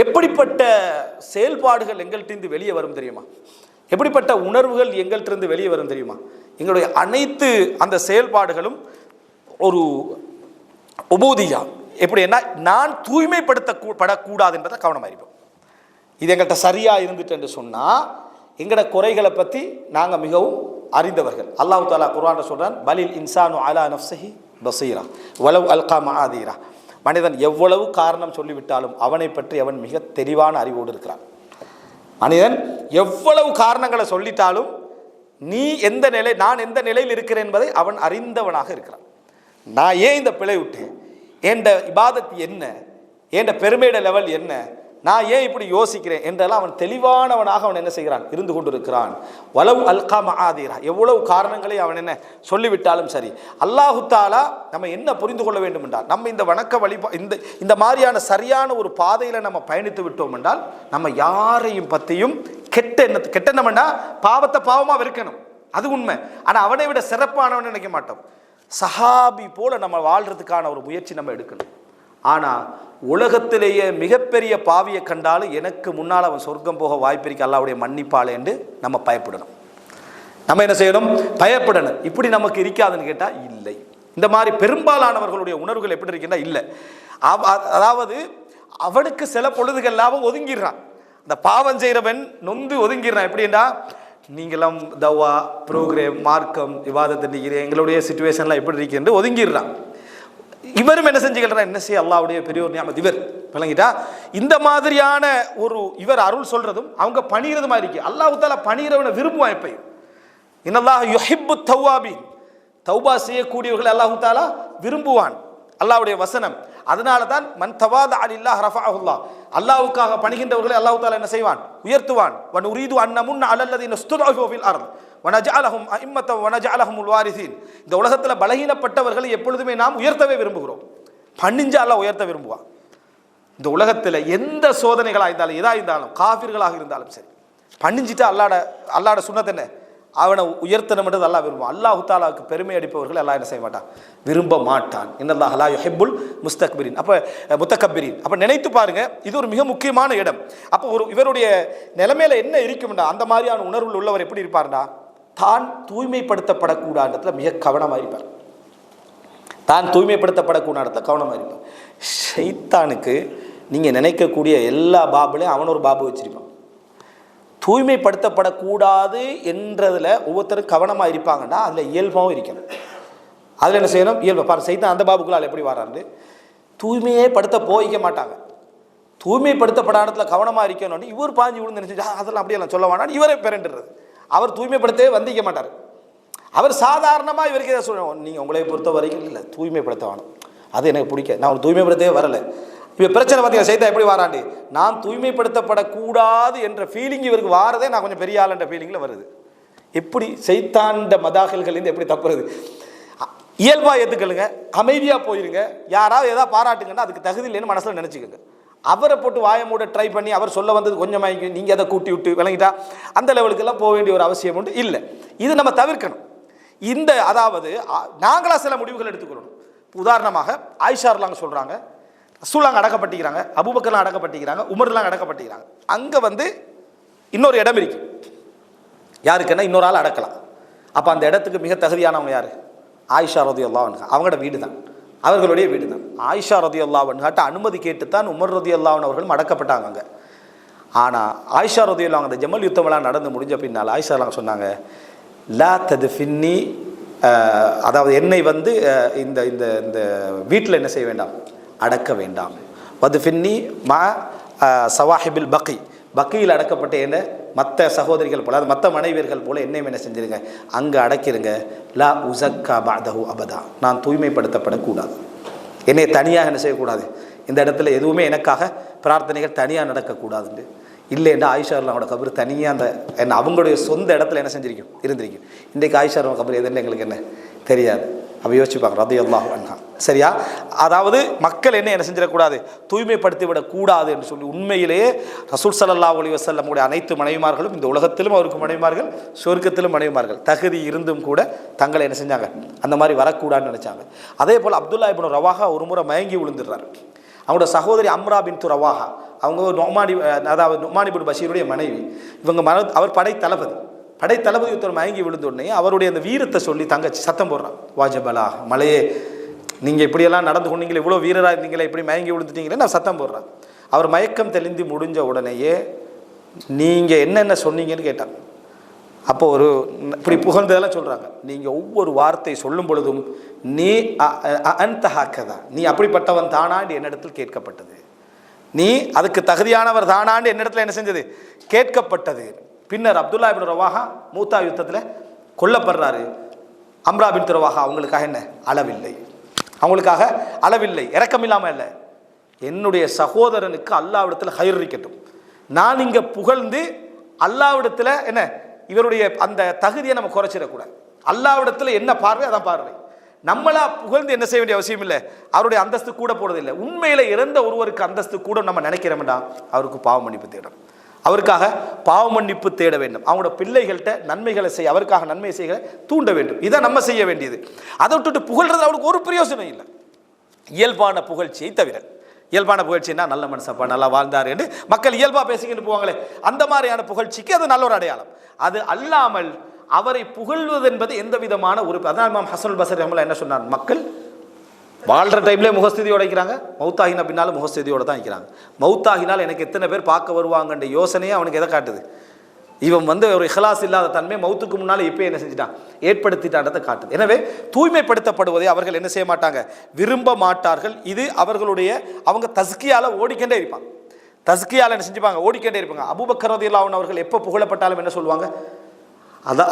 எப்படிப்பட்ட செயல்பாடுகள் எங்கள்கிட்ட வெளியே வரும் தெரியுமா? எப்படிப்பட்ட உணர்வுகள் எங்கள்கிட்ட வெளியே வரும் தெரியுமா? எங்களுடைய அனைத்து அந்த செயல்பாடுகளும் ஒரு உபூதியா. எப்படின்னா, நான் தூய்மைப்படுத்தப்படக்கூடாது என்பதை கவனமாக இருப்போம். இது எங்கள்கிட்ட சரியாக இருந்துட்டு என்று சொன்னால் எங்களோட குறைகளை பற்றி நாங்கள் மிகவும் அறிந்தவர்கள். அல்லாஹ் தஆலா குர்ஆன்ல சொல்றான், பலில் இன்சானு அலா நஃப்ஸிஹி பஸீரா வலவ் அல்கா மஆதீரா. மனிதன் எவ்வளவு காரணம் சொல்லிவிட்டாலும் அவனை பற்றி அவன் மிக தெளிவான அறிவோடு இருக்கிறான். மனிதன் எவ்வளவு காரணங்களை சொல்லிட்டாலும் நான் எந்த நிலையில் இருக்கிறேன் என்பதை அவன் அறிந்தவனாக இருக்கிறான். நான் ஏன் இந்த பிழை விட்டேன், என்ற இபாதத் என்ன, என்ற பெருமையோட லெவல் என்ன, நான் ஏன் இப்படி யோசிக்கிறேன் என்றெல்லாம் அவன் தெளிவானவனாக அவன் என்ன செய்கிறான், இருந்து கொண்டிருக்கிறான். வலவ் அல்கா மஆதீரா, எவ்வளவு காரணங்களை அவன் என்ன சொல்லிவிட்டாலும் சரி. அல்லாஹு தஆலா நம்ம என்ன புரிந்து கொள்ள வேண்டும் என்றால், நம்ம இந்த வணக்க வழிபா இந்த மாதிரியான சரியான ஒரு பாதையில் நம்ம பயணித்து விட்டோம் என்றால் நம்ம யாரையும் பற்றியும் கெட்ட எண்ணம்னா பாவத்தை பாவமாக வெறுக்கணும், அது உண்மை. ஆனால் அவனை விட சிறப்பானவன் நினைக்க மாட்டோம். சஹாபி போல நம்ம வாழ்றதுக்கான ஒரு முயற்சி நம்ம எடுக்கணும். ஆனால் உலகத்திலேயே மிகப்பெரிய பாவியை கண்டாலும் எனக்கு முன்னால் அவன் சொர்க்கம் போக வாய்ப்பிருக்கு அல்லாஹ்வுடைய மன்னிப்பாளே என்று நம்ம பயப்படணும். நம்ம என்ன செய்யணும், பயப்படணும். இப்படி நமக்கு இருக்காதுன்னு கேட்டால் இல்லை. இந்த மாதிரி பெரும்பாலானவர்களுடைய உணர்வுகள் எப்படி இருக்குன்னா இல்லை. அதாவது அவனுக்கு சில பொழுதுகள்லாம் ஒதுங்கிடுறான். அந்த பாவம் செய்கிறவன் நொந்து ஒதுங்கிடுறான். எப்படின்னா, நீங்களாம் தவா ப்ரோக்ராம் மார்க்கம் விவாதத்தை நிற்கிறேன், எங்களுடைய சிச்சுவேஷன்லாம் எப்படி இருக்குன்னு ஒதுங்கிடுறான். இவரும் என்ன செஞ்சுக்கிறார், என்ன செய்ய அல்லாஹ்வுடைய பெரிய ஒரு நியாமத் இவர் விளங்கிட்டா. இந்த மாதிரியான ஒரு இவர் அருள் சொல்றதும் அவங்க பணிகிறதுமா இருக்கு. அல்லாஹ் தஆலா பணிகிறவனை விரும்புவான். எப்பயும் இன்னல்லாஹ் யுஹிப்பு தவ்வாபீன், தௌபா செய்யக்கூடியவர்களை அல்லாஹ் தஆலா விரும்புவான். அல்லாஹ்வுடைய வசனம். அதனால தான் மன் தவாதஅ லில்லாஹ் ரஃபஅஹுல்லாஹ், அல்லாஹ்வுக்காக பணிகின்றவர்களை அல்லாஹ் தஆலா என்ன செய்வான், உயர்த்துவான். வ நுரீது அன் நமுன்ன அலல்லதீன இஸ்துத்உஃபு ஃபில் அர்த் வனஜஅலஹும் அஇம்மத்தன் வனஜஅலஹுமுல் வாரிசீன். இந்த உலகத்தில் பலகீனப்பட்டவர்களை எப்பொழுதுமே நாம் உயர்த்தவே விரும்புகிறோம். பணிஞ்சா அல்லாஹ் உயர்த்த விரும்புவான். இந்த உலகத்தில் எந்த சோதனைகளாக இருந்தாலும் எதா இருந்தாலும் காஃபிர்களாக இருந்தாலும் சரி, பணிஞ்சிட்டு அல்லாட சுன்னத் என்ன, அவனை உயர்த்தணும்ன்றது அல்லாஹ் விரும்புவான். அல்லாஹ் தஆலாவுக்கு பெருமை அடிப்பவர்கள் அல்லாஹ் என்ன செய்ய மாட்டான், விரும்ப மாட்டான். இன்னல்லாஹ் லா யுஹிப்புல் முஸ்தக்பிரின். முத்தக்கப்பிரின். அப்போ நினைத்து பாருங்க, இது ஒரு மிக முக்கியமான இடம். அப்போ இவருடைய நிலைமையில என்ன இருக்கும்டா, அந்த மாதிரியான உணர்வுகள் உள்ளவர் எப்படி இருப்பார்டா, தான் தூய்மைப்படுத்தப்படக்கூடாதுல மிக கவனமாக இருப்பார். தான் தூய்மைப்படுத்தப்படக்கூடிய இடத்துல கவனமாக இருப்பார். ஷைத்தானுக்கு நீங்கள் நினைக்கக்கூடிய எல்லா பாபுலையும் அவன் ஒரு பாபு வச்சிருப்பான். தூய்மைப்படுத்தப்படக்கூடாது என்றதில் ஒவ்வொருத்தரும் கவனமாக இருப்பாங்கன்னா அதில் இயல்பாகவும் இருக்கணும். அதில் என்ன செய்யணும், இயல்பு பாரு. சைத்தான் அந்த பாபுக்குள்ளால் எப்படி வரான்னு தூய்மையே படுத்த போய்க்க மாட்டாங்க. தூய்மைப்படுத்தப்பட இடத்துல கவனமாக இருக்கணும்னு இவர் பாஞ்சு விழுந்து நினைச்சு அதெல்லாம் அப்படியெல்லாம் சொல்ல வேண்டாம், இவரே பிறண்டுறது. அவர் தூய்மைப்படுத்தவே வந்திக்க மாட்டார். அவர் சாதாரணமாக இவருக்கு எதாவது சொல்லுவோம், நீங்கள் உங்களை பொறுத்த வரைக்கும் இல்லை தூய்மைப்படுத்த வேணும், அது எனக்கு பிடிக்க, நான் ஒரு தூய்மைப்படுத்தவே வரலை. இப்போ பிரச்சனை பார்த்தீங்கன்னா சைத்தான் எப்படி வாராண்டு, நான் தூய்மைப்படுத்தப்படக்கூடாது என்ற ஃபீலிங் இவருக்கு வாரதே நான் கொஞ்சம் பெரிய ஆளுன்ற ஃபீலிங்கில் வருது. எப்படி சைத்தாண்ட மதாகல்கள்லேருந்து எப்படி தப்புறது? இயல்பாக ஏற்றுக்கலுங்க, அமைதியாக போயிருங்க. யாராவது எதாவது பாராட்டுங்கன்னா அதுக்கு தகுதி இல்லைன்னு மனசில் நினச்சிக்கோங்க. அவரை போட்டு வாயை மூட ட்ரை பண்ணி அவர் சொல்ல வந்தது கொஞ்சமாக நீங்கள் அதை கூட்டி விட்டு விளங்கிட்டா அந்த லெவலுக்கெல்லாம் போக வேண்டிய ஒரு அவசியம் உண்டு இல்லை. இது நம்ம தவிர்க்கணும். அதாவது நாங்களாக சில முடிவுகள் எடுத்துக்கொள்ளணும். உதாரணமாக ஆயிஷார்லாங்க சொல்கிறாங்க, ரசூலாங்க அடக்கப்பட்டிக்கிறாங்க, அபூபக்கர்லாம் அடக்கப்பட்டிக்கிறாங்க, உமர்லாம் அடக்கப்பட்டிக்கிறாங்க. அங்கே இன்னொரு இடம் இருக்கு, யாருக்குன்னா இன்னொரு ஆள் அடக்கலாம். அப்போ அந்த இடத்துக்கு மிக தகுதியானவங்க யார்? ஆயிஷா ரலியல்லாஹு அன்ஹா. அவங்களோட வீடு தான், அவர்களுடைய வீடு தான். ஆயிஷா ரலியல்லாஹு அன்ஹாட்ட அனுமதி கேட்டுத்தான் உமர் ரலியல்லாஹு அன்ஹு அவர்களும் அடக்கப்பட்டாங்க அங்கே. ஆனால் ஆயிஷா ரலியல்லாஹு அன்ஹா அந்த ஜமல் யுத்தமெல்லாம் நடந்து முடிஞ்ச பின்னால் ஆயிஷாலாம் சொன்னாங்க, லா தத்ஃபின்னி, அதாவது என்னை இந்த இந்த இந்த வீட்டில் என்ன செய்ய வேண்டாம், அடக்க வேண்டாம். வத்ஃபின்னி மா சவாஹிபில் பக்கியில் அடக்கப்பட்ட என்ன மற்ற சகோதரிகள் போல, அது மற்ற மனைவியர்கள் போல என்னையும் என்ன செஞ்சிருங்க, அங்கே அடக்கிருங்க. லா உஸக்கா பஅதஹு அபதா, நான் தூய்மைப்படுத்தப்படக்கூடாது, என்னை தனியாக என்ன செய்யக்கூடாது, இந்த இடத்துல எதுவுமே எனக்காக பிரார்த்தனைகள் தனியாக நடக்கக்கூடாதுன்னு. இல்லைன்னா ஆயிஷாரோட கபர் தனியாக என்ன அவங்களுடைய சொந்த இடத்துல என்ன செஞ்சிருக்கும், இருந்திருக்கும். இன்றைக்கு ஆயிஷாரோட கபர் எதுன்னு எங்களுக்கு என்ன தெரியாது. அப்போ யோசிச்சுப்பாங்க ரலியல்லாஹு அன்ஹா. சரியா? அதாவது மக்கள் என்ன செஞ்சிடக்கூடாது, தூய்மைப்படுத்தி விடக்கூடாது என்று சொல்லி உண்மையிலேயே ரசூல் ஸல்லல்லாஹு அலைஹி வஸல்லம் அனைத்து மனைவிமார்களும் இந்த உலகத்திலும் அவருக்கு மனைவிமார்கள், சொர்க்கத்திலும் மனைவிமார்கள், தகுதி இருந்தும் கூட தங்களை என்ன செஞ்சாங்க, அந்த மாதிரி வரக்கூடாதுன்னு நினைச்சாங்க. அதே போல் அப்துல்லா இப்னு ரவாஹா ஒரு முறை மயங்கி விழுந்துடுறாரு. அவங்களோட சகோதரி அம்ரா பின் ரவாஹா, அவங்க நுமானி பின் பஷீருடைய மனைவி. இவங்க அவர் படை தளபதி ஒருத்தர் மயங்கி விழுந்த உடனே அவருடைய அந்த வீரத்தை சொல்லி தங்கச்சி சத்தம் போடுறான், வாஜபலா மலையே நீங்கள் இப்படியெல்லாம் நடந்து கொண்டீங்களே, இவ்வளோ வீரராக இருந்தீங்களே, இப்படி மயங்கி விழுந்துட்டீங்களே நான் சத்தம் போடுறேன். அவர் மயக்கம் தெளிந்து முடிஞ்ச உடனேயே நீங்கள் என்னென்ன சொன்னீங்கன்னு கேட்டாங்க. அப்போ ஒரு இப்படி புகழ்ந்ததெல்லாம் சொல்கிறாங்க, நீங்கள் ஒவ்வொரு வார்த்தை சொல்லும் பொழுதும் நீ அந்த ஹாக்கதா, நீ அப்படிப்பட்டவன் தானாண்டு என்னிடத்தில் கேட்கப்பட்டது, நீ அதுக்கு தகுதியானவர் தானாண்டு என்னிடத்தில் என்ன செஞ்சது கேட்கப்பட்டது. பின்னர் அப்துல்லா பின் ரவாஹா மூத்தா யுத்தத்தில் கொல்லப்படுறாரு. அம்ரா பின் ரவாஹா அவங்களுக்காக என்ன அளவில்லை, அவங்களுக்காக அளவில்லை, இரக்கமில்லாமல் இல்லை, என்னுடைய சகோதரனுக்கு அல்லாஹ்விடத்தில் ஹைர் இருக்கட்டும், நான் இங்கே புகழ்ந்து அல்லாஹ்விடத்தில் என்ன இவருடைய அந்த தகுதியை நம்ம குறைச்சிடக்கூடாது. அல்லாஹ்விடத்தில் என்ன பார்வை அதான் பார்வை. நம்மளா புகழ்ந்து என்ன செய்ய வேண்டிய அவசியம் இல்லை, அவருடைய அந்தஸ்து கூட போறதில்லை. உண்மையில இறந்த ஒருவருக்கு அந்தஸ்து கூட நம்ம நினைக்கிறோம்டா, அவருக்கு பாவ மன்னிப்பு தேடணும், அவருக்காக பாவ மன்னிப்பு தேட வேண்டும், அவங்களோட பிள்ளைகள்கிட்ட நன்மைகளை செய்ய, அவருக்காக நன்மை செய்ய தூண்ட வேண்டும். இதை நம்ம செய்ய வேண்டியது. அதை விட்டுட்டு புகழ்றது அவருக்கு ஒரு பிரயோசனம் இல்லை, இயல்பான புகழ்ச்சியை தவிர. இயல்பான புகழ்ச்சின்னா நல்ல மனுஷப்பா நல்லா வாழ்ந்தார் என்று மக்கள் இயல்பா பேசிக்கிட்டு போவாங்களே, அந்த மாதிரியான புகழ்ச்சிக்கு அது நல்ல ஒரு அடையாளம். அது அல்லாமல் அவரை புகழ்வது என்பது எந்த விதமான ஒரு, அதனால் இமாம் ஹசனுல் பஸ்ரி ரஹ்மத்துல்லாஹி என்ன சொன்னார், மக்கள் வாழ்கிற டைம்லேயே முகஸ்துதியோட வைக்கிறாங்க, மௌத்தாகினா பின்னாலும் முகஸ்துதியோட தான் வைக்கிறாங்க. மௌத்தாகினால் எனக்கு எத்தனை பேர் பார்க்க வருவாங்கன்ற யோசனையே அவனுக்கு எதை காட்டுது, இவன் ஒரு இஹ்லாஸ் இல்லாத தன்மை மௌத்துக்கு முன்னால் இப்போ என்ன செஞ்சிட்டான் ஏற்படுத்திட்டான்றதை காட்டுது. எனவே தூய்மைப்படுத்தப்படுவதை அவர்கள் என்ன செய்ய மாட்டாங்க, விரும்ப மாட்டார்கள். இது அவர்களுடைய அவங்க தஸ்கியால ஓடிக்கொண்டே இருப்பாங்க, தஸ்கியால என்ன செஞ்சுப்பாங்க ஓடிக்கொண்டே இருப்பாங்க. அபூபக்கர் ரலியல்லாஹு அன்ஹு அவர்கள் எப்போ புகழப்பட்டாலும் என்ன சொல்லுவாங்க,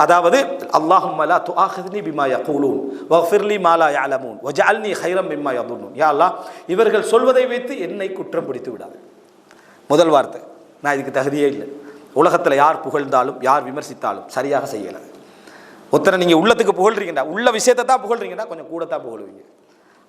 அதாவது அல்லாஹும்ம லா துஆஹித்னி பிமா யகூலூன் வஃபிர்லி மா லா யஅலமூன் வஜஅல்னி கைரம் மிம்மா யதுன்னூன். யா அல்லாஹ், இவர்கள் சொல்வதை வைத்து என்னை குற்றம் பிடித்து விடாது. முதல் வார்த்தை, நான் இதுக்கு தகுதியே இல்லை. உலகத்தில் யார் புகழ்ந்தாலும் யார் விமர்சித்தாலும் சரியாக செய்யலை. ஒருத்தரை நீங்கள் உள்ளத்துக்கு புகழ்றீங்கடா, உள்ள விஷயத்தை தான் புகழ்றீங்கடா, கொஞ்சம் கூட தான் புகழுவீங்க,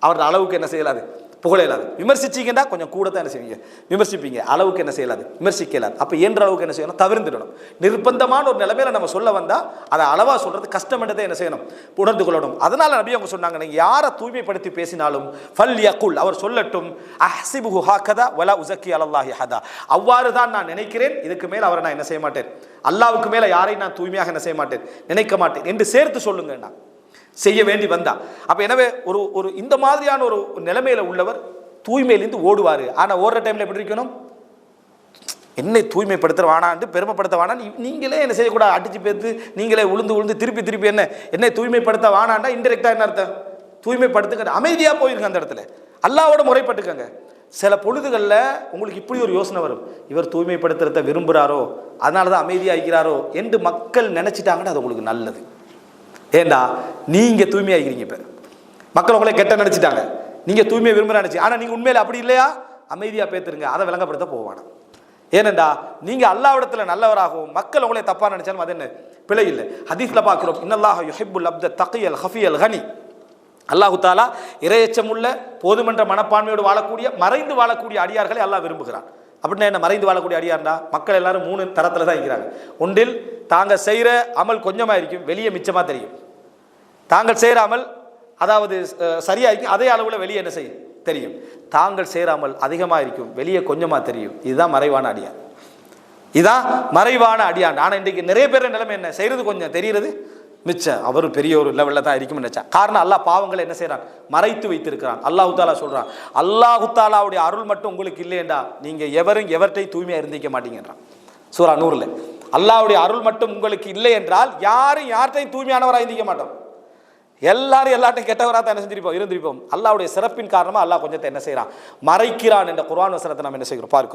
அவரோட அளவுக்கு என்ன செய்யலாது புகழ இயலாது. விமர்சிச்சிங்கன்னா கொஞ்சம் கூட தான் என்ன செய்வீங்க விமர்சிப்பீங்க, அளவுக்கு என்ன செய்யலாது விமர்சிக்க இயலாது. அப்போ இயன்ற அளவுக்கு என்ன செய்யணும், தவிர்த்துடணும். நிர்பந்தமான ஒரு நிலைமையில நம்ம சொல்ல வந்தால் அதை அளவாக சொல்றது கஷ்டமன்றதை என்ன செய்யணும், உணர்ந்து கொள்ளணும். அதனால நபி அவங்க சொன்னாங்க, நீங்கள் யாரை தூய்மைப்படுத்தி பேசினாலும் ஃபல் யகுல், அவர் சொல்லட்டும், அஹ்சிபுஹு ஹாகதா வலா உஸக்கி அலல்லாஹி ஹதா, அவ்வாறு தான் நான் நினைக்கிறேன், இதுக்கு மேல் அவரை நான் என்ன செய்ய மாட்டேன், அல்லாஹ்வுக்கு மேலே யாரையும் நான் தூய்மையாக என்ன செய்ய மாட்டேன், நினைக்க மாட்டேன் என்று சேர்த்து சொல்லுங்கண்ணா, செய்ய வேண்டி வந்தா. அப்ப எனவே ஒரு இந்த மாதிரியான ஒரு நிலைமையில உள்ளவர் தூய்மையிலிருந்து ஓடுவார். ஆனா ஓடுற டைம்ல எப்படி இருக்கணும், என்னை தூய்மைப்படுத்த வேணான்னு பெருமைப்படுத்த வேணான்னு நீங்களே என்ன செய்யக்கூடாது, அடிச்சு பேத்து நீங்களே உளுந்து திருப்பி என்னை தூய்மைப்படுத்த வேணாண்டா இன்டெரக்டா என்ன அர்த்தம், தூய்மைப்படுத்துங்க, அமைதியா போயிருங்க அந்த இடத்துல, அல்லாஹ்வோட முறைப்பட்டுக்கங்க. சில பொழுதுகளில் உங்களுக்கு இப்படி ஒரு யோசனை வரும், இவர் தூய்மைப்படுத்துறத விரும்புகிறாரோ அதனாலதான் அமைதியா இருக்கிறாரோ என்று மக்கள் நினைச்சிட்டாங்கன்னா அது உங்களுக்கு நல்லது. ஏண்டா நீங்க தூய்மையாகிறீங்க, இப்ப மக்கள் உங்களை கெட்ட நினைச்சிட்டாங்க, நீங்க தூய்மையை விரும்புற நினைச்சு, ஆனா நீங்க உண்மையில அப்படி இல்லையா, அமைதியா பேத்துருங்க, அதை விளங்கப்படுத்த போவானா. ஏனென்றா நீங்க அல்லாஹ்விடத்துல நல்லவராகவும் மக்கள் உங்களை தப்பா நினைச்சாலும் அது என்ன பிழை இல்லை. ஹதீஸ்ல பார்க்கிறோம், இன்னல்லாஹ யுஹிப்புல் அப்த தகியல் ஹஃபியல் கனி, அல்லாஹு தாலா இறையச்சமுள்ள போதுமன்ற மனப்பான்மையோடு வாழக்கூடிய மறைந்து வாழக்கூடிய அடியார்களை அல்லாஹ் விரும்புகிறான். அப்படின்னா என்ன, மறைந்து வாழக்கூடிய அடியார்னா மக்கள் எல்லாரும் 3 தரத்துல தான் இருக்கிறாங்க. ஒன்றில் தாங்கள் செய்கிற அமல் கொஞ்சமா இருக்கும், வெளியே மிச்சமா தெரியும். தாங்கள் செய்கிற அமல் அதாவது சரியா இருக்கும், அதே அளவுல வெளியே என்ன செய்யும் தெரியும். தாங்கள் செய்கிற அமல் அதிகமாக இருக்கும், வெளியே கொஞ்சமா தெரியும். இதுதான் மறைவான அடியான், இதான் மறைவான அடியான். ஆனா இன்றைக்கு நிறைய பேர் நிலைமை என்ன, செய்யறது கொஞ்சம் தெரிகிறது மிச்சம், அவர் பெரிய ஒரு லெவலில் தான் இருக்கும்னு நினைச்சா. காரணம் அல்லாஹ் பாவங்களை என்ன செய்யறான், மறைத்து வைத்திருக்கிறான். அல்லாஹு தாலா சொல்றான், அல்லாஹு தாலாவுடைய அருள் மட்டும் உங்களுக்கு இல்லையேண்டா நீங்க எவரும் எவர்கிட்டையும் தூய்மையா இருந்திக்க மாட்டீங்கன்றான் சூரா நூறுல. அல்லாஹ்வுடைய அருள் மட்டும் உங்களுக்கு இல்லை என்றால் யாரும் யார்கிட்டையும் தூய்மையானவராக இருந்திக்க மாட்டோம், எல்லாரும் எல்லார்ட்டையும் கெட்டவராக தான் என்ன செஞ்சிருப்போம் இருந்திருப்போம். அல்லாஹ்வுடைய சிறப்பின் காரணமா அல்லாஹ் கொஞ்சத்தை என்ன செய்யறான் மறைக்கிறான் என்ற குர்ஆன் வசனத்தை நம்ம என்ன செய்கிறோம் பார்க்கிறோம்.